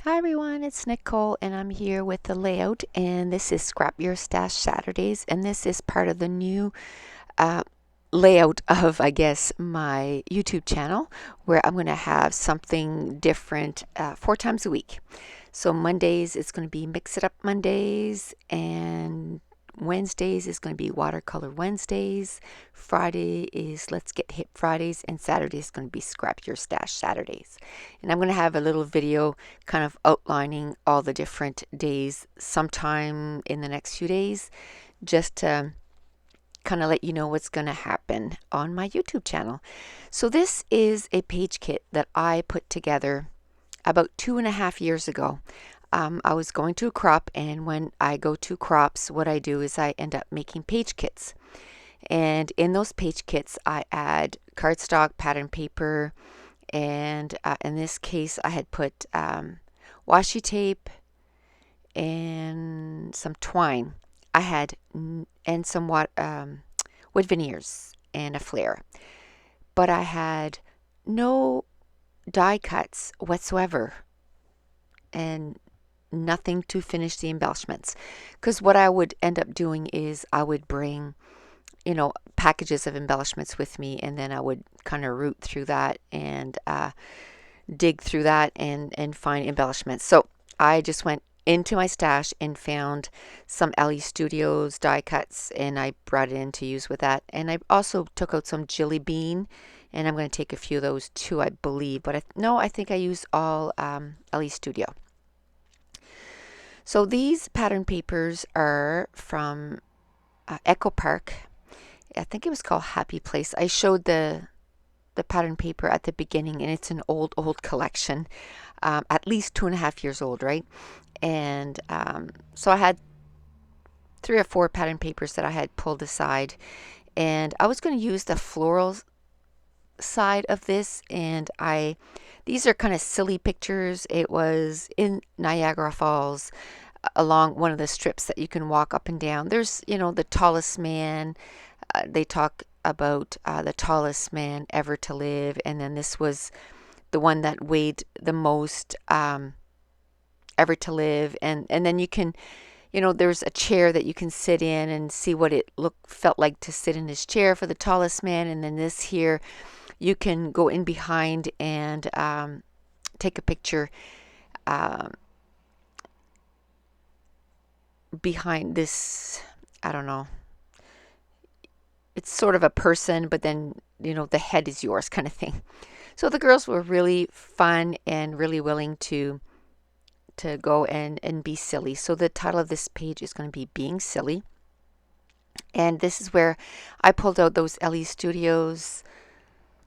Hi everyone, it's Nicole and I'm here with the layout, and this is Scrap Your Stash Saturdays, and this is part of the new uh, layout of, I guess, my YouTube channel, where I'm going to have something different 4 times a week. So Mondays it's going to be Mix It Up Mondays, and Wednesdays is going to be Watercolor Wednesdays, Friday is Let's Get Hip Fridays, and Saturday is going to be Scrap Your Stash Saturdays. And I'm going to have a little video kind of outlining all the different days sometime in the next few days, just to kind of let you know what's going to happen on my YouTube channel. So this is a page kit that I put together about 2.5 years ago. I was going to a crop, and when I go to crops, what I do is I end up making page kits. And in those page kits, I add cardstock, pattern paper, and in this case, I had put washi tape and some twine. I had and some wood veneers and a flare, but I had no die cuts whatsoever and nothing to finish the embellishments, because what I would end up doing is I would bring packages of embellishments with me, and then I would kind of root through that and dig through that and find embellishments. So I just went into my stash and found some LE Studios die cuts, and I brought it in to use with that. And I also took out some Jelly Bean, and I'm going to take a few of those too, I believe, but I think I used all LE Studio. So these pattern papers are from Echo Park. I think it was called Happy Place. I showed the pattern paper at the beginning, and it's an old collection, at least 2.5 years old, right? And so I had 3 or 4 pattern papers that I had pulled aside, and I was going to use the floral side of this, and these are kind of silly pictures. It was in Niagara Falls, along one of the strips that you can walk up and down. There's the tallest man. They talk about the tallest man ever to live, and then this was the one that weighed the most ever to live. And then you can, there's a chair that you can sit in and see what it felt like to sit in his chair for the tallest man. And then this here, you can go in behind and take a picture behind this. I don't know. It's sort of a person, but then the head is yours, kind of thing. So the girls were really fun and really willing to go and be silly. So the title of this page is going to be Being Silly. And this is where I pulled out those LE Studios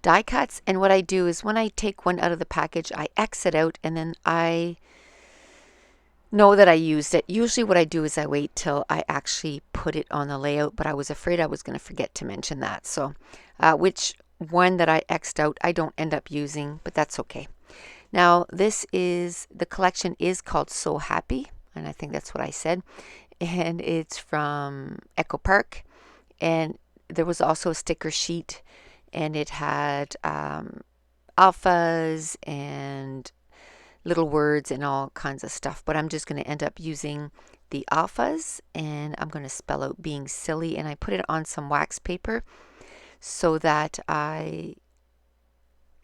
die cuts. And what I do is when I take one out of the package, I X it out, and then I know that I used it. Usually what I do is I wait till I actually put it on the layout, but I was afraid I was going to forget to mention that. So which one that I X'd out I don't end up using, but that's okay. Now the collection is called So Happy, and I think that's what I said, and it's from Echo Park. And there was also a sticker sheet, and it had alphas and little words and all kinds of stuff, but I'm just going to end up using the alphas, and I'm going to spell out Being Silly, and I put it on some wax paper so that I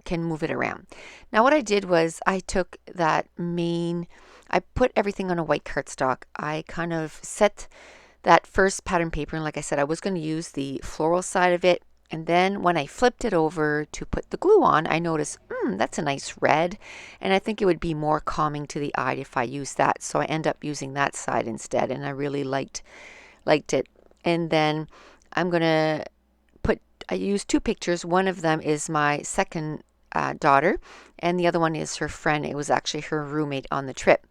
can move it around. Now what I did was I took I put everything on a white cardstock. I kind of set that first pattern paper, and like I said, I was going to use the floral side of it. And then when I flipped it over to put the glue on, I noticed, that's a nice red, and I think it would be more calming to the eye if I used that. So I end up using that side instead, and I really liked it. And then I used 2 pictures. One of them is my second daughter, and the other one is her friend. It was actually her roommate on the trip,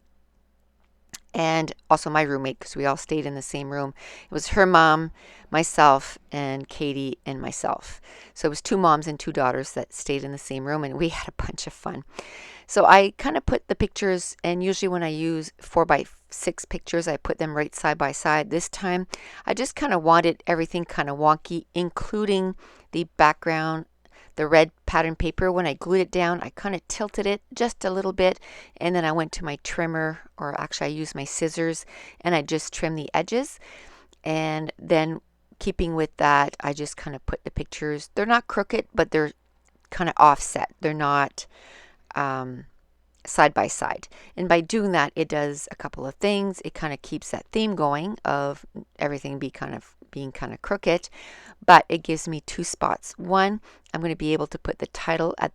and also my roommate, because we all stayed in the same room. It was her mom, myself, and Katie and myself. So it was 2 moms and 2 daughters that stayed in the same room, and we had a bunch of fun. So I kind of put the pictures, and usually when I use 4x6 pictures, I put them right side by side. This time, I just kind of wanted everything kind of wonky, including the background, the red pattern paper, when I glued it down, I kind of tilted it just a little bit, and then I went to my trimmer, or actually I used my scissors, and I just trimmed the edges. And then keeping with that, I just kind of put the pictures, they're not crooked, but they're kind of offset. They're not side by side. And by doing that, it does a couple of things. It kind of keeps that theme going of everything being kind of crooked, but it gives me two spots. One, I'm going to be able to put the title at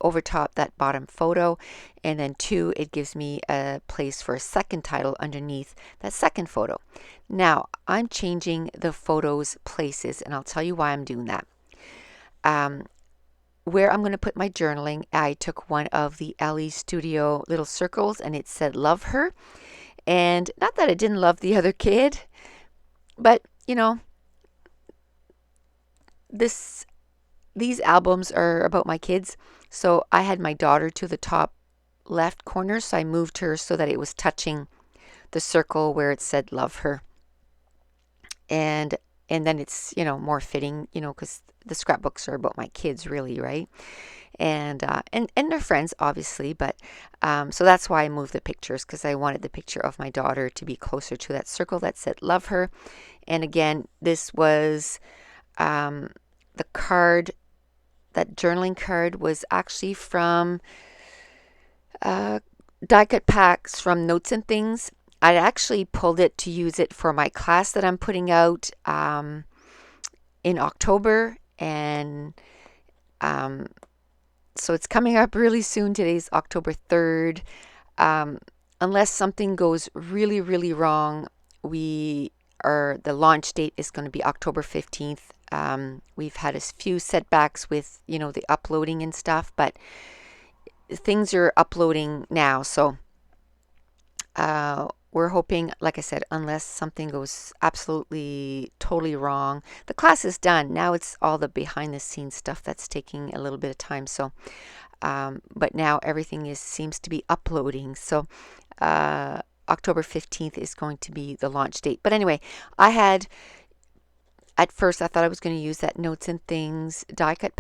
over top that bottom photo, and then two, it gives me a place for a second title underneath that second photo. Now I'm changing the photos places, and I'll tell you why I'm doing that. Where I'm going to put my journaling, I took one of the Ellie Studio little circles, and it said love her. And not that I didn't love the other kid, but you know, these albums are about my kids. So I had my daughter to the top left corner, so I moved her so that it was touching the circle where it said love her. And then it's, you know, more fitting, you know, because the scrapbooks are about my kids, really, right? And their friends, obviously, but so that's why I moved the pictures, because I wanted the picture of my daughter to be closer to that circle that said love her. And again, this was the card, that journaling card was actually from die cut packs from Notes and Things. I actually pulled it to use it for my class that I'm putting out in October, and so it's coming up really soon. Today's October 3rd. Unless something goes really, really wrong, the launch date is going to be October 15th. We've had a few setbacks with, you know, the uploading and stuff, but things are uploading now. So we're hoping, like I said, unless something goes absolutely totally wrong, the class is done. Now it's all the behind the scenes stuff that's taking a little bit of time. So, but now everything seems to be uploading. So October 15th is going to be the launch date. But anyway, at first I thought I was going to use that Notes and Things die cut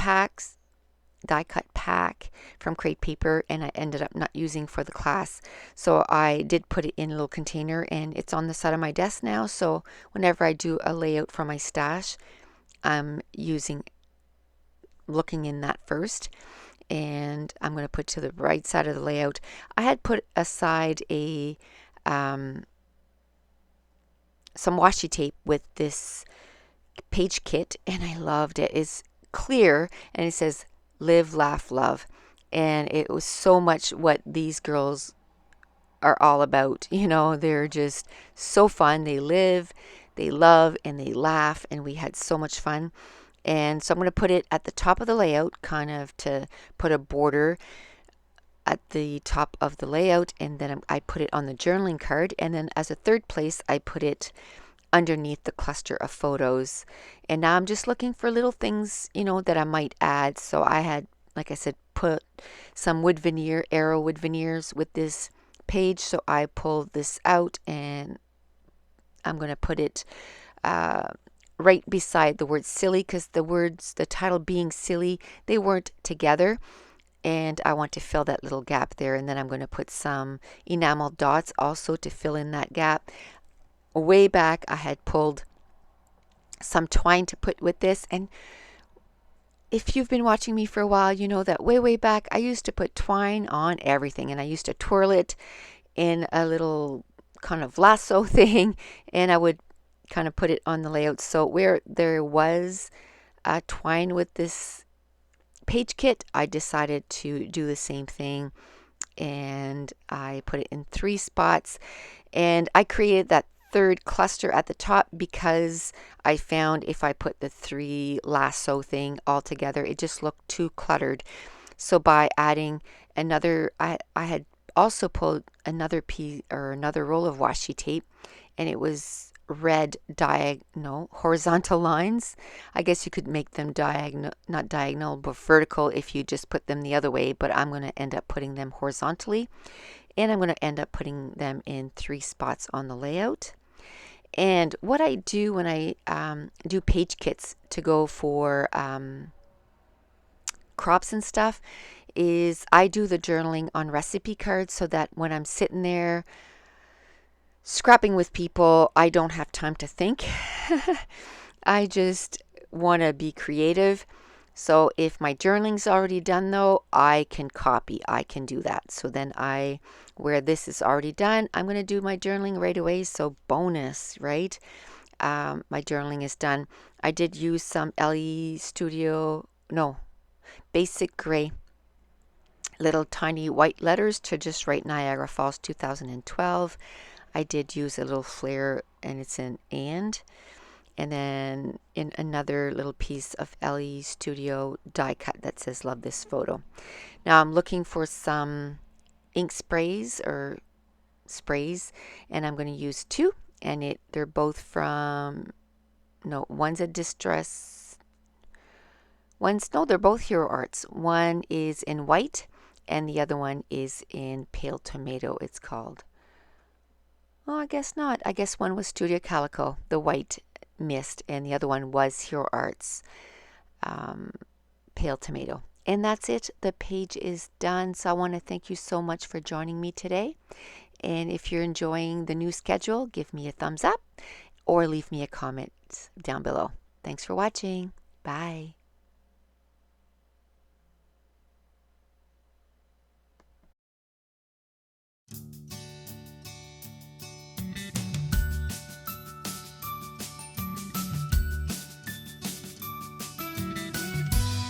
pack from Crate Paper, and I ended up not using for the class. So I did put it in a little container, and it's on the side of my desk now. So whenever I do a layout for my stash, I'm looking in that first. And I'm going to put to the right side of the layout. I had put aside some washi tape with this page kit, and I loved it. It's clear, and it says live, laugh, love, and it was so much what these girls are all about. You know, they're just so fun. They live, they love, and they laugh, and we had so much fun. And so I'm going to put it at the top of the layout, kind of to put a border at the top of the layout, and then I put it on the journaling card, and then as a third place I put it underneath the cluster of photos. And now I'm just looking for little things, you know, that I might add. So I had, like I said, put some wood veneer, arrow wood veneers with this page. So I pulled this out, and I'm going to put it right beside the word silly, because the title being silly, they weren't together. And I want to fill that little gap there. And then I'm going to put some enamel dots also to fill in that gap. Way back I had pulled some twine to put with this, and if you've been watching me for a while, you know that way back I used to put twine on everything, and I used to twirl it in a little kind of lasso thing, and I would kind of put it on the layout. So where there was twine with this page kit, I decided to do the same thing, and I put it in 3 spots, and I created that third cluster at the top because I found if I put the 3 lasso thing all together, it just looked too cluttered. So by adding another, I had also pulled another piece or another roll of washi tape, and it was red horizontal lines. I guess you could make them not diagonal, but vertical if you just put them the other way, but I'm going to end up putting them horizontally, and I'm going to end up putting them in 3 spots on the layout. And what I do when I do page kits to go for crops and stuff is I do the journaling on recipe cards so that when I'm sitting there scrapping with people, I don't have time to think. I just want to be creative. So if my journaling's already done though, I can copy. I can do that. So then where this is already done, I'm going to do my journaling right away. So bonus, right? My journaling is done. I did use some Basic Gray little tiny white letters to just write Niagara Falls 2012. I did use a little flare and it's an and then in another little piece of LE Studio die cut that says love this photo. Now I'm looking for some ink sprays and I'm going to use two, and they're both from one's a distress they're both Hero Arts. One is in white and the other one is in pale tomato. It's called, oh, I guess not. I guess one was Studio Calico, the white mist, and the other one was Hero Arts pale tomato. And that's it. The page is done. So I want to thank you so much for joining me today. And if you're enjoying the new schedule, give me a thumbs up or leave me a comment down below. Thanks for watching. Bye.